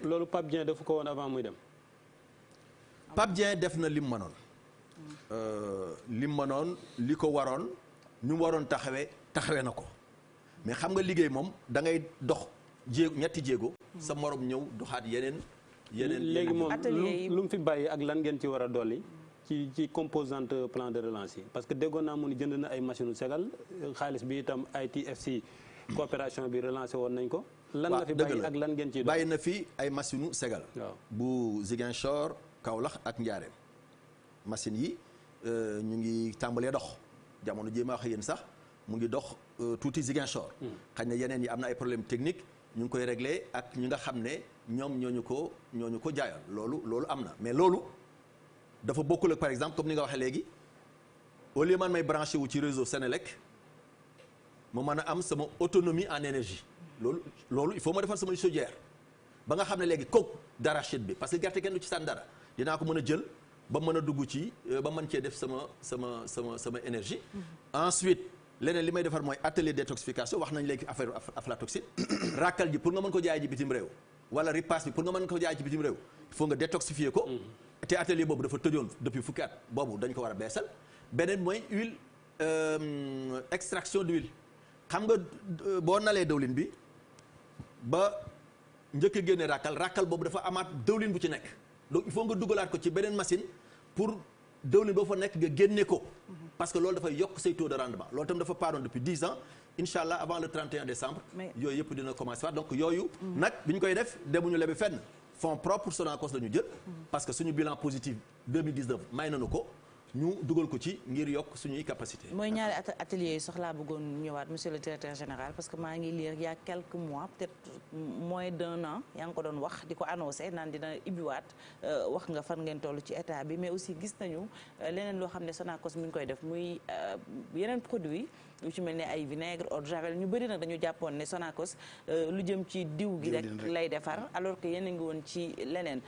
loolu Pape Dieng defu ko woon avant muy dem. Pape Dieng def na lim mënoon. lim mënoon li ko waroon ñu waroon taxawee na ko mais xam nga liggéey moom da ngay dox ñetti jéego. sa morom ñëw doxaat yeneen. léegi moom lu mu fi bàyyi ak lan ngeen ci war a dolli. ci composante plan de relance yi parce que déggoon naa mu ni jënd na ay machine u segal xaalis bi itam ITFC coopération bi relancé woon nañ ko. lan la fi bàyyi ak lan ngeen ciy bàyyi na fi ay machine u segal. waaw bu Ziguinchor Kaolack ak Ndiarème machines yi ñu ngi tàmbalee dox jamono jéem a wax yéen sax mu ngi dox tuuti Ziguinchor. xëy na yeneen yi am na ay problème technique ñu ngi koy réglé ak ñi nga xam ne ñoom ñooñu ko jaayoon loolu am na mais loolu. dafa bokkul ak par exemple comme ni nga waxee léegi au lieu man may branché wu ci réseau Sénélec ma mën a am sama autonomie en énergie loolu il faut ma defar sama chaudière ba nga xam ne léegi coke d'arachide bi parce que gerte kenn du ci sànni dara dinaa ko mën a jël ba mën a dugg ci ba mën cee def sama énergie. Ensuite leneen li may defar mooy atelier détoxification wax nañ léegi affaire aflatoxine rakkal ji pour nga mën ko jaay ji bitim réew wala ripaas bi pour nga mën ko jaay ci bitim réew il faut nga détoxifier ko. te atelier boobu dafa tëjoon depuis fukki at boobu dañ ko war a beesal beneen mooy huile extraction d'huile xam nga boo nalee dëwlin bi ba njëkk a génne rakkal boobu dafa amaat dëwlin bu ci nekk donc il faut nga dugalaat ko ci beneen machine pour dëwlin boo fa nekk nga génne ko parce que loolu dafay yokk say taux de rendement loolu tam dafa paaroon depuis 10 ans incha allah avant le 31 décembre yooyu yëpp dina commencer waat donc yooyu nag bi ñu koy def demuñu lebi fenn fonds propres Sonacos la ñu jël parce que suñu bilan positif 2019 may nañu ko ñu dugal ko ci ngir yokk suñuy capacité mooy ñaari ateliers yi sax laa bëggoon ñëwaat monsieur le directeur général parce que maa ngi lire il y a quelques mois peut-être moins d'1 an yaa ngi ko doon wax di ko annoncé naan dina ibbiwaat wax nga fan ngeen toll ci état bi mais aussi gis nañu leneen loo xam ne Sonacos mi ngi koy def muy yeneen produit lu ci mel ne ay vinaigre eau de javel ñu bëri nag dañu jàppoon ne Sonacos lu jëm ci diw gi rek lay defar alors que yéen a ngi woon ci leneen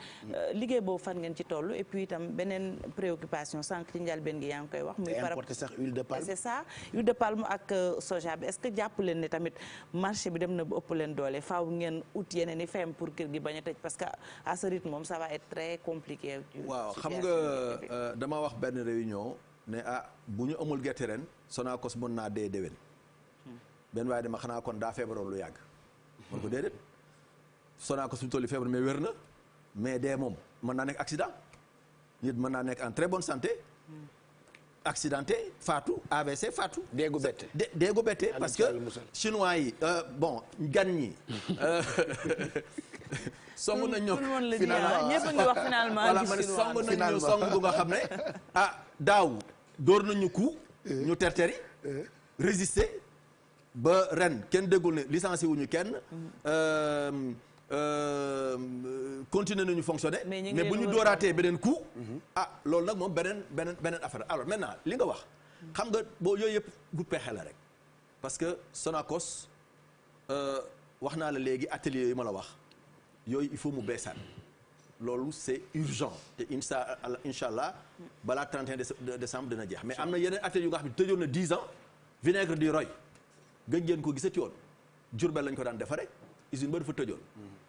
liggéey boobu fan ngeen ci toll et puis itam beneen préoccupation sànq ci njëlbéen gi yaa ngi koy wax muy importer sax huile de palme c'est ça huile de palme ak soja bi est-ce que jàpp leen ne tamit marché bi dem na ba ëpp leen doole faaw ngeen ut yeneen i fem pour kër gi bañ a tëj parce que à ce rythme moom ça va être très compliqué waaw xam nga dama wax benn réunion ne bu ñu amul gerte ren Sonacos mën naa dee déwén benn waaye dama xanaa kon daa feebaroon lu yàgg man ko déedéet Sonacos suñu tolli feebar mais wér na mais dee moom mën naa nekk accident nit mën naa nekk en très bonne santé accidenté faatu AVC faatu déegu bette déegu bette parce que chinois yi bon gan ñi song nañ ñoo finalement ñëpp ngi wax finalement voilà man song nañ ñu song bu nga xam ne daaw dóor nañu coup ñu terteri résister ba ren kenn déggul ne licencié wuñu kenn continuer nañu fonctionner mais bu ñu dooraatee beneen coup loolu nag moom beneen affaire alors maintenant li nga wax xam nga boo yooyu yëpp du pexe la rek parce que Sonacos wax naa la léegi atelier yi ma la wax yooyu il faut mu beesaan loolu c'est urgent te incha allah balaa 31 décembre dina jeex mais am na yeneen ateliers yu nga xam ne tëjoon na 10 ans vinaigre du Roy gëj ngeen ko gisati woon Diourbel lañ ko daan defaree usine ba dafa tëjoon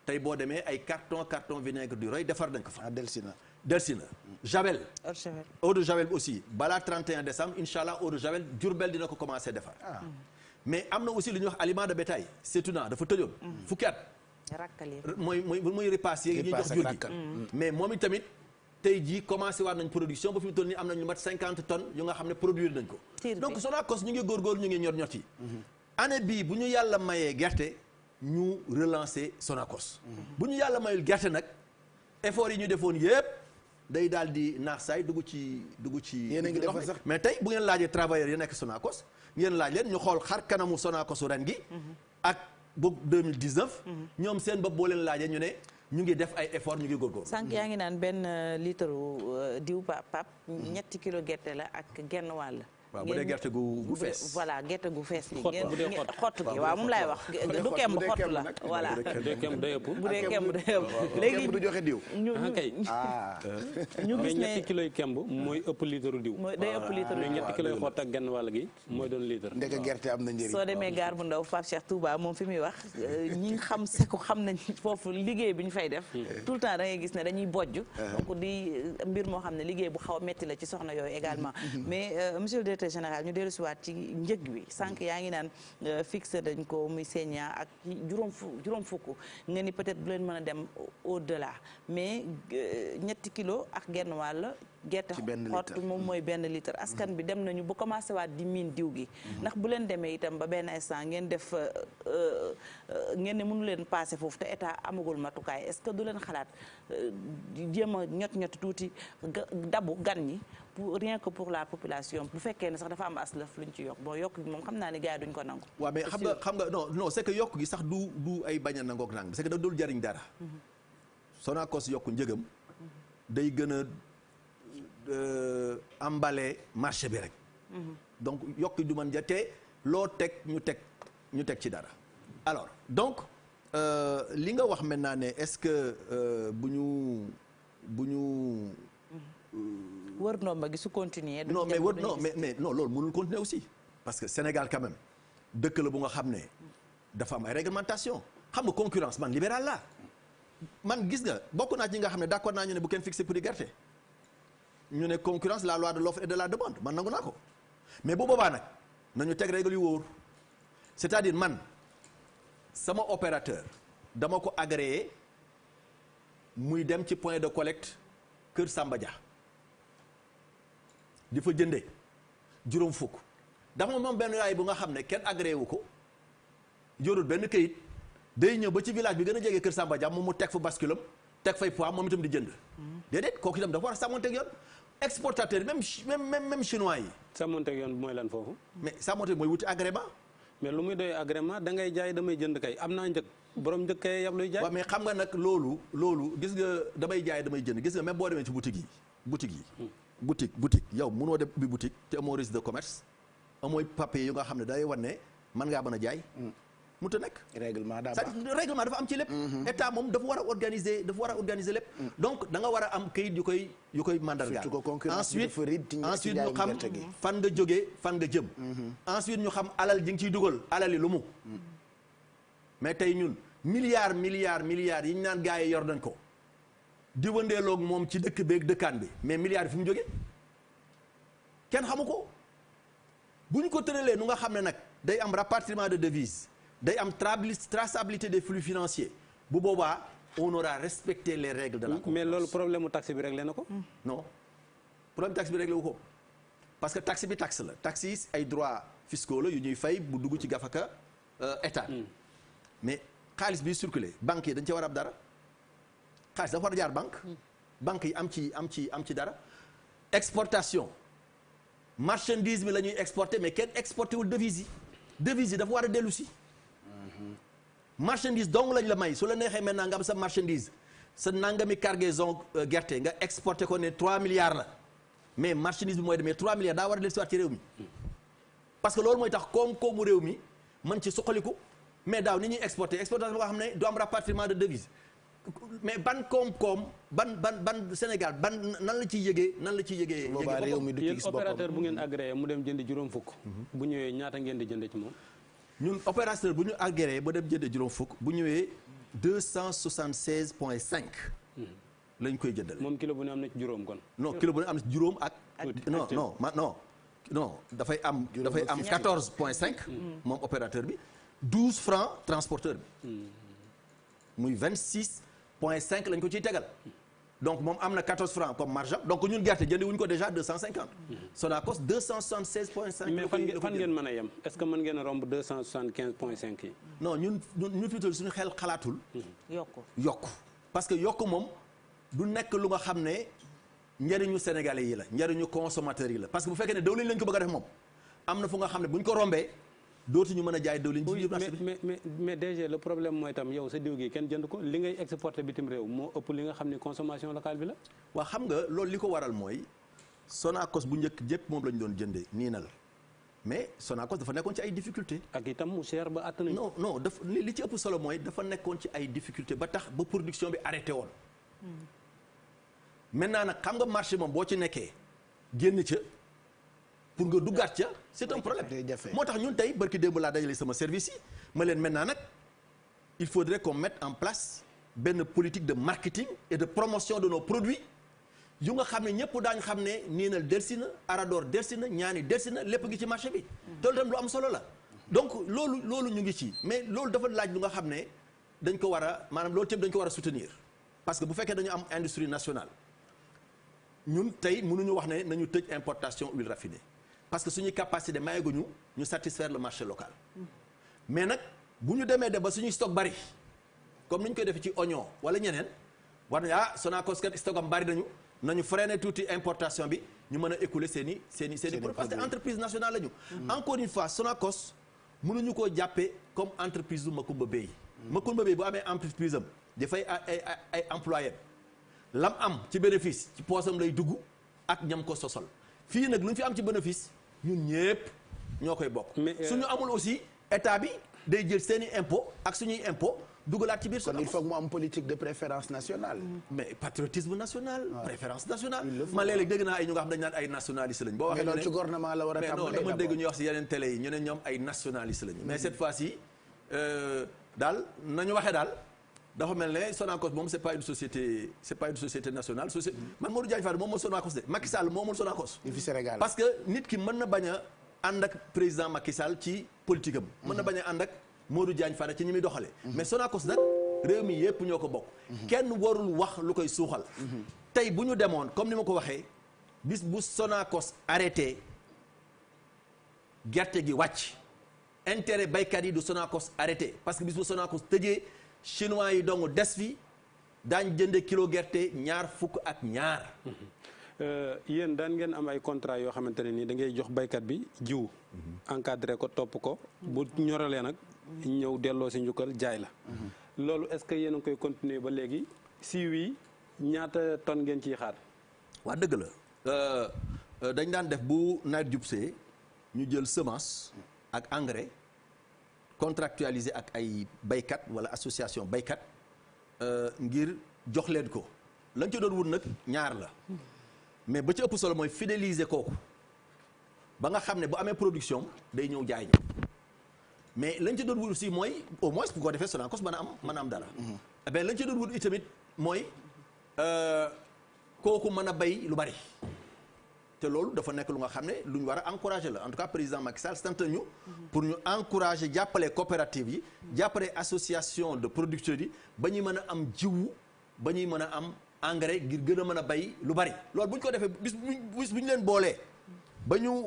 tey boo demee ay carton vinaigre du Roy defar nañ ko fa. delsi na Javel eau de Javel aussi balaa 31 décembre incha allah eau de Javel Diourbel dina ko commencer defar mais am na aussi lu ñuy wax aliment de bétail Setuna dafa tëjoon fukki at mooy repas yi ñuy jox jur gi mais moom itamit tey jii commencé waat nañ production ba fi mu toll nii am nañ lu mat 50 tonnes yu nga xam ne produire nañ ko donc Sonacos ñu ngi góorgóorlu ñu ngi ñor yi année bii bu ñu yàlla mayee gerte ñu relancer Sonacos bu ñu yàlla mayul gerte nag effort yi ñu defoon yépp day daal di naax saay dugg ci yéen a ngi defar sax mais tey bu ngeen laajee travailleurs yi nekk Sonacos ngeen laaj leen ñu xool xar kanamu Sonacos ren gi ak boog 2019 ñoom seen bopp boo leen laajee ñu ne ñu ngi def ay effort ñu ngi góorgóorlu. sànq yaa ngi naan benn litre diw pap 3 kilo gerte la ak genn wàll waaw bu dee gerte gu fees. voilà gerte gu fees gi. bu dee xott gi waaw moom laay wax. du kemb xott la voilà. bu dee kemb day ëpp. bu dee kemb day ëpp léegi du joxe diw. ñu gis ne ñetti kiloy kemb mooy ëpp litre diw. day ëpp litre mais ñetti kiloy xott ak genn wàll gi mooy doon litre. ndeke gerte am na njëriñ. soo demee gaar bu ndaw Pape Cheikh Touba moom fi muy wax ñi xam seko xam nañ foofu liggéey bi ñu fay def. tout le temps da ngay gis ne dañuy bojj. donc di mbir moo xam ne liggéey bu xaw a metti la ci soxna yooyu également. mais monsieur le directeur général ñu dellu si waat ci njëg bi sànq yaa ngi naan fixé dañ ko muy seña ak juróom fukk nga ni peut-être du leen mën a dem au delà mais ñetti kilo ak genn wàll gerte xott moom mooy benn litre askan bi dem nañu ba commencé waat di miin diw gi ndax bu leen demee itam ba benn instant ngeen def ngeen ne mënu leen passé foofu te état amagul matukaay est-ce que du leen xalaat jéem a ñot tuuti dabu gan ñi pour rien que pour la population bu fekkee ne sax dafa am aslëf luñ ci yokk bon yokk gi moom xam naa ne gars yi duñ ko nangu. waaw mais xam nga non c'est que yokk gi sax du ay bañ a nangook nang c'est que da dul jariñ dara. Sonacos yokk njëgam day gën a emballé marché bi rek. donc yokk du man ja te loo teg ñu teg ci dara. alors donc li nga wax maintenant ne est-ce que bu ñu wër ndomba gi su continuer. non mais loolu mënul continuer aussi. parce que Sénégal quand même dëkk la bu nga xam ne dafa am ay réglementation xam nga concurrence man libéral la man gis nga bokk naa ci ñi nga xam ne d'accord naa ñu ne bu kenn fixé prix gerte ñu ne concurrence la loi de l'offre et de la demande man nangu naa ko mais bu boobaa nag nañu teg règle yu wóor c'est-à-dire man sama opérateur dama ko agréé muy dem ci point de collecte Kër Samba Dia di fa jëndee juróom fukk dafa moom benn yaay bu nga xam ne kenn agréé wu ko yorul benn këyit day ñëw ba ci village bi gën a jege Kër Samba Dia moom mu teg fa bascule am teg fay poids moom itam di jënd. déedéet kooku itam dafa war a sàmmonteeg yoon exportateur même chinois yi. sàmmonteeg yoon mooy lan foofu. mais sàmmonteeg mooy wuti agrément. mais lu muy doy agrément da ngay jaay damay jënd kay am naa njëg borom njëg kay yab luy jaay. waaw mais xam nga nag loolu gis nga damay jaay damay jënd gis nga même boo demee ci boutique yi. boutique yow mënoo dem ubbi boutique te amoo registre de commerce amooy papier yu nga xam ne day wan ne mën ngaa mën a jaay. mu ta nekk règlement dafa am ci lépp. état moom dafa war a organiser lépp. donc da nga war a am kayit yu koy mandargaal. surtout que concurrence bi dafa rëy ensuite ñu xam fan nga jógee fan nga jëm. ensuite ñu xam alal ji nga ciy dugal alal yi lu mu. mais tey ñun milliards yi ñu naan gars yi yor nañ ko di wëndeeloog moom ci dëkk beeg dëkkaan bi mais milliards yi fu mu jógee kenn xamu ko bu ñu ko tëralee nu nga xam ne nag day am rapatriement de devises. day am traçabilité des flux financiers bu boobaa on aura respecté les règles de la concurrence. mais loolu problème mu taxe bi réglé na ko. non problème taxe bi réglé wu ko parce que taxe bi taxe la taxe yi ay droits fiscaux la yu ñuy fay bu dugg ci gafaka état mais xaalis bi circulé banques yi dañ ci war a am dara xaalis dafa war a jaar banque yi am ci dara exportation marchandise bi la ñuy exporter mais kenn exporté wul devise yi dafa war a dellu si. marchandise dong lañ la may su la neexee maintenant nga am sa marchandise sa nangami cargaison gerte nga exporté ko ne 3 milliards la mais marchandise bi mooy demee 3 milliards daa war a dellusiwaat ci réew mi parce que loolu mooy tax koom-koomu réew mi mën ci suqaliku mais daaw ni ñuy exportation boo xam ne du am rapatriement de devise mais ban koom-koom ban Sénégal nan la ciy yëgee. boobaa réew mi du ci gis boppam opérateur bu ngeen agréé mu dem jëndi juróom fukk. bu ñëwee ñaata ngeen di jënd ci moom. ñun opérateur bu ñu agréé ba dem jëndee juróom fukk bu ñëwee 276,5 lañ koy jëndale. moom kilo bu ne am na ci juróom kon. non kilo bu ne am na ci juróom ak. non dafay am 14,5. moom opérateur bi 12 francs transporteur bi. muy 26,5 lañ ko ciy tegal. donc moom am na 14 francs comme marge donc ñun gerte jëndi wuñ ko déjà 250. Sonacos 276,5. mais fan ngeen mën a yem est-ce que mën ngeen a romb 275,5 yi. non ñun plutôt suñu xel xalaatul. yokk parce que yokk moom du nekk lu nga xam ne njëriñu sénégalais yi la njëriñu consommateurs yi la parce que bu fekkee ne dawlin lañ ko bëgg a def moom am na fu nga xam ne bu ñu ko rombee. dootuñu mën a jaay dawlin ci biir marché bi mais DG le problème mooy tam yow sa diw gi kenn jënd ko li ngay exporter bitim réew moo ëpp li nga xam ne consommation locale bi la. waaw xam nga loolu li ko waral mooy Sonacos bu njëkk jëpp moom la ñu doon jëndee niinal mais Sonacos dafa nekkoon ci ay difficultés. ak itam mu cher ba àtt nañu. non dafa li ci ëpp solo mooy dafa nekkoon ci ay difficultés ba tax ba production bi arrêté woon. maintenant nag xam nga marché moom boo ci nekkee génn ca pour nga duggaat ca c'est un problème. moo tax ñun tey barki démb laa dajale sama service yi ma leen maintenant nag il faudrait qu'on mette en place benn politique de marketing et de promotion de nos produits. yu nga xam ne ñëpp daañu xam ne niinal delsi na Arador delsi na ñaani delsi na lépp ngi ci marché bi. loolu tam lu am solo la. donc loolu ñu ngi ci mais loolu dafa laaj lu nga xam ne dañ ko war a maanaam loolu tamit dañ ko war a soutenir parce que bu fekkee dañu am industrie nationale ñun tey mënuñu wax ne nañu tëj importation huile raffinée parce que suñuy capacité mayeguñu ñu satisfaire le marché local. mais nag bu ñu demee ba suñuy stock bari comme ni ñu koy defee ci oignon wala ñeneen war nañu Sonacos kat stock am bari nañu freiner tuuti importation bi ñu mën a écouler seen i produits parce que entreprise nationale la ñu. encore une fois Sonacos mënuñu koo jàppee comme entreprise du Macoumba Bey. Macoumba Bey bu amee entreprise am dafay ay employés lam am ci bénéfice ci poosam lay dugg ak ñam ko sosol fii nag lu ñu fi am ci bénéfice ñun ñëpp ñoo koy bokk. suñu amul aussi état bi day jël seen i impôt ak suñuy impôt dugalaat ci biir kon il faut que mu am politique de préférence nationale. mais patriotisme national. préférence nationale. man léeg-léeg dégg naa ay ñu nga xam dañ naan ay nationalistes lañu. boo waxee mais loolu ci gouvernement la war a tàmbalee. mais non dama dégg ñuy wax si yeneen télé yi ñu ne ñoom ay nationalistes lañu. mais cette fois-ci daal nañu waxee daal dafa mel ne Sonacos moom c'est pas une société nationale man Modou Diagne Fada moom moo Sonacos de Macky Sall moomul Sonacos. fi Sénégal parce que nit ki mën na bañ a ànd ak président Macky Sall ci politique am. mën na bañ a ànd ak Modou Diagne Fada ci ñi muy doxalee. mais Sonacos nag réew mi yépp ñoo ko bokk. kenn warul wax lu koy suuxal. tey bu ñu demoon comme ni ma ko waxee bis bu Sonacos arrêté gerte gi wàcc intérêt baykat yi du Sonacos arrêté parce que bis bu Sonacos tëjee chinois yi dong des fi daañ jënde kilo gerte $2.2. yéen daan ngeen am ay contrat yoo xamante ne nii da ngay jox baykat bi jiw. encadré ko topp ko. bu ñoralee nag. ñëw delloo si njukkal jaay la. loolu est-ce que yéen a ngi koy continuer ba léegi si oui ñaata tonnes ngeen ciy xaar. waa dëgg la dañ daan def bu nawet jubsee ñu jël semence ak engrais contractualisé ak ay baykat wala association baykat ngir jox leen ko lañ ci doon wut nag ñaar la mais ba ci ëpp solo mooy fidéliser kooku ba nga xam ne bu amee production day ñëw jaay ñu. mais lañ ci doon wut aussi mooy au moins bu ko defee Sonacos mën a am dara. mais lañ ci doon wut itamit mooy kooku mën a bay lu bari. te loolu dafa nekk lu nga xam ne lu ñu war a encourager la en tout cas président Macky Sall sant ñu pour ñu encourager jàppale coopérative yi. jàppale association de producteurs yi ba ñuy mën a am jiwu ba ñuy mën a am engrais ngir gën a mën a bay lu bari. loolu bu ñu ko defee bis bu ñu leen boolee ba ñu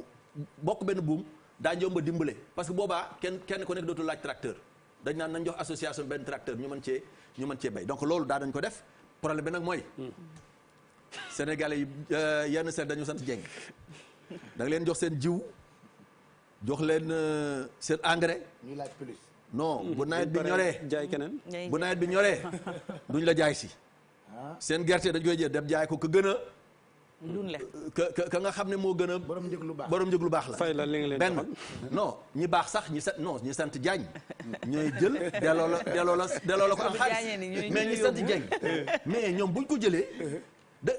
bokk benn buum. daa njomba dimbale parce que boobaa kenn ku nekk dootul laaj tracteur dañ naan nañ jox association benn tracteur ñu mën cee bay donc loolu daa dañ ko def problème bi nag mooy sénégalais yi yenn seet dañu sant Dieng da nga leen jox seen jiw jox leen seen engrais. ñu laaj plus. non bu nawet bi ñoree jaay keneen. bu nawet bi ñoree duñ la jaay si. seen gerte dañ koy jël dem jaay ko ka gën a. ka nga xam ne moo gën a. borom njëg lu baax la. fay la li nga leen benn non ñi baax sax ñi sant Diagne ñooy jël delloo la ko am xaalis mais ñi sant Diagne mais ñoom buñ ko jëlee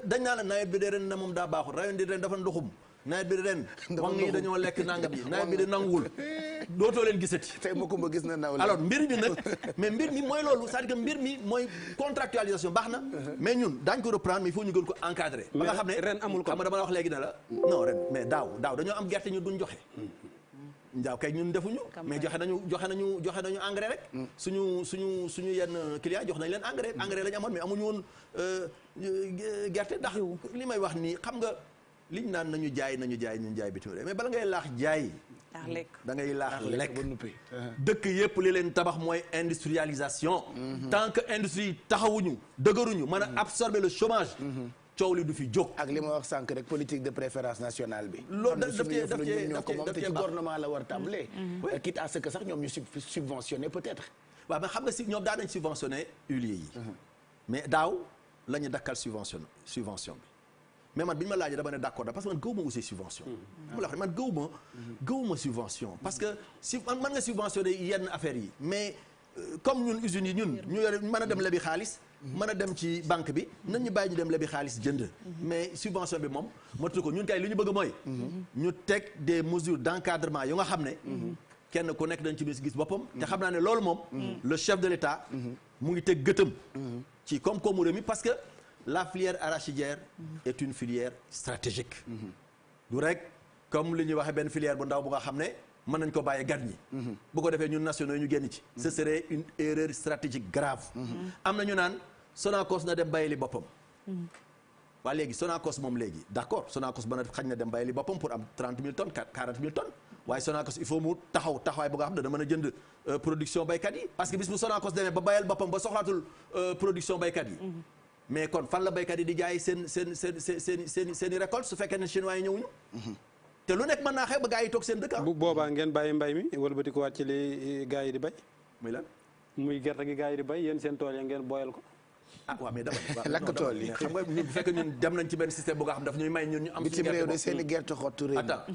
dañ naa la nawet bi de ren na moom daa baaxul ren di ren dafa ndoxum nawet bi de ren wax yi dañoo lekk nangam yi nawet bi de nanguwul dootoo leen gisati. tey Macoumba gis na naw alors mbir mi nag mais mbir mi mooy loolu c'est-à-dire que mbir mi mooy contractualisation baax na mais ñun daañ ko reprendre mais il faut ñu gën ko encadrer. ba nga xam ne ren amul ko xam nga dama la wax léegi ne la non ren mais daaw dañoo am gerte ñu duñ joxe. njaaw kay ñun defuñu mais joxe nañu engrais rek. suñu yenn clients jox nañ leen engrais lañu amoon mais amuñu woon gerte ndax li may wax nii xam nga liñ naan nañu jaay bitim réew mais bala ngay laax jaay. da ngay laax lekk dëkk yépp li leen tabax mooy industrialisation. tant que industrie taxawuñu dëgëruñu mën a absorber le chômage. coow li du fi jóg. ak li ma wax sànq rek politique de préférence nationale bi. loolu daf te ci gouvernement la war tàmbalee. quitte à ce que sax ñoom ñu subventionné peut-être. waaw mais xam nga si ñoom daan nañ subventionné huiliers yi. mais daaw la ñu dakkal subvention bi. mais man bi ñu ma laajee dama ne d'accord parce que man gëwuma aussi subvention. mu la wax man gëwuma subvention parce que si man nga subventionné yenn affaires yi mais comme ñun usines yi ñun ñu yore mën a dem lebi xaalis. mën a dem ci banque bi nañ ñu bàyyi ñu dem lebi xaalis jënd. mais subvention bi moom motu ko ñun kay li ñu bëgg mooy. ñu teg des mesures d'encadrement yu nga xam ne. kenn ku nekk dañ ci gis boppam. te xam naa ne loolu moom. le chef de l'État. mu ngi teg gëtëm. ci koom-koomu réew mi parce que la filière arachidière est une filière stratégique. du rek comme li ñuy waxee benn filière bu ndaw bu nga xam ne mën nañ ko bàyyee gan ñi. bu ko defee ñun nationaux yi ñu génn ci. ce serait une erreur stratégique grave. am na ñu naan Sonacos na dem bàyyili boppam. waa léegi Sonacos moom léegi d'accord Sonacos ba na xañ na dem bàyyili boppam pour am 30 000 tonnes 40 000 tonnes waaye Sonacos il faut mu taxawaay bu nga xam ne dana mën a jënd production baykat yi parce que bis bu Sonacos demee ba bàyyal boppam ba soxlaatul production baykat yi. mais kon fan la baykat yi di jaay seen i récolte su fekkee ne chinois yi ñëwuñu. te lu nekk mën naa xew ba gaa yi toog seen dëkk. bu boobaa ngeen bàyyi mbay mi wëlbati ko waat ci li gaa yi di bay. muy lan. muy gerte gi gaa yi di bay yéen seen tool ya ngeen booyal ko. ah waaw mais dama lakk tool yi xam nga bu fekkee ñun dem nañ ci benn système bu nga xam ne daf ñuy may ñun ñu am bitim réew de seen i gerte xottu réew. attends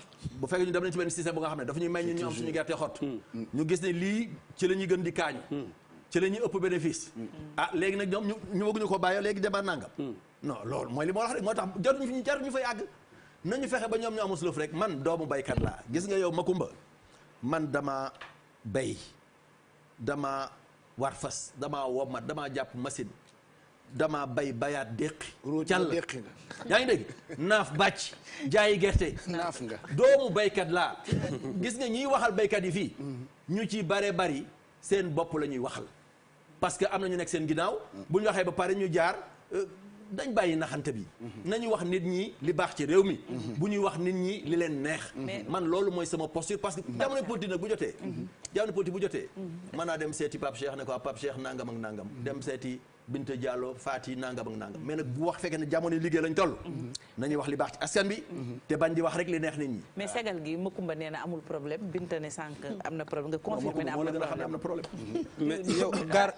bu fekkee ñun dem nañ ci benn système bu nga xam ne daf ñuy may ñun ñu am suñu gerte xott. ñu gis ne lii ci la ñuy gën di kaañu. ci la ñuy ëpp bénéfice. ah léegi nag ñoom ñu bëgg ñu ko bàyyoo léegi demaat nangam. non loolu mooy li ma wax rek moo tax jaruñu fay àgg. nañu fexe ba ñoom ñu amus lëf rek man doomu baykat laa gis nga yow Makumba man dama bay dama war fas dama womat dama jàpp machine dama bay bayaat déqi càll yaa ngi dégg naaf bàcc jaayi gerte naaf nga doomu baykat laa gis nga ñiy waxal baykat yi fii ñu ci bare bari seen bopp la ñuy waxal parce que am na ñu nekk seen ginnaaw bu ñu waxee ba pare ñu jaar dañ bàyyi naxante bi nañu wax nit ñi li baax ci réew mi bu ñuy wax nit ñi li leen neex man loolu mooy sama posture parce que jamono politique nag bu jotee jamono politique bu jotee mën naa dem seeti Pape Cheikh ne ko Pape Cheikh nangam ak nangam dem seeti Binta Diallo Fati nangam ak nangam mais nag bu wax fekkee ne jamono liggéey lañ toll nañuy wax li baax ci askan bi te bañ di wax rek li neex nit ñi mais segal gi Makumba nee na amul problème Binta ne sànq am na problème nga confirmé ne am na problème mais yow gaar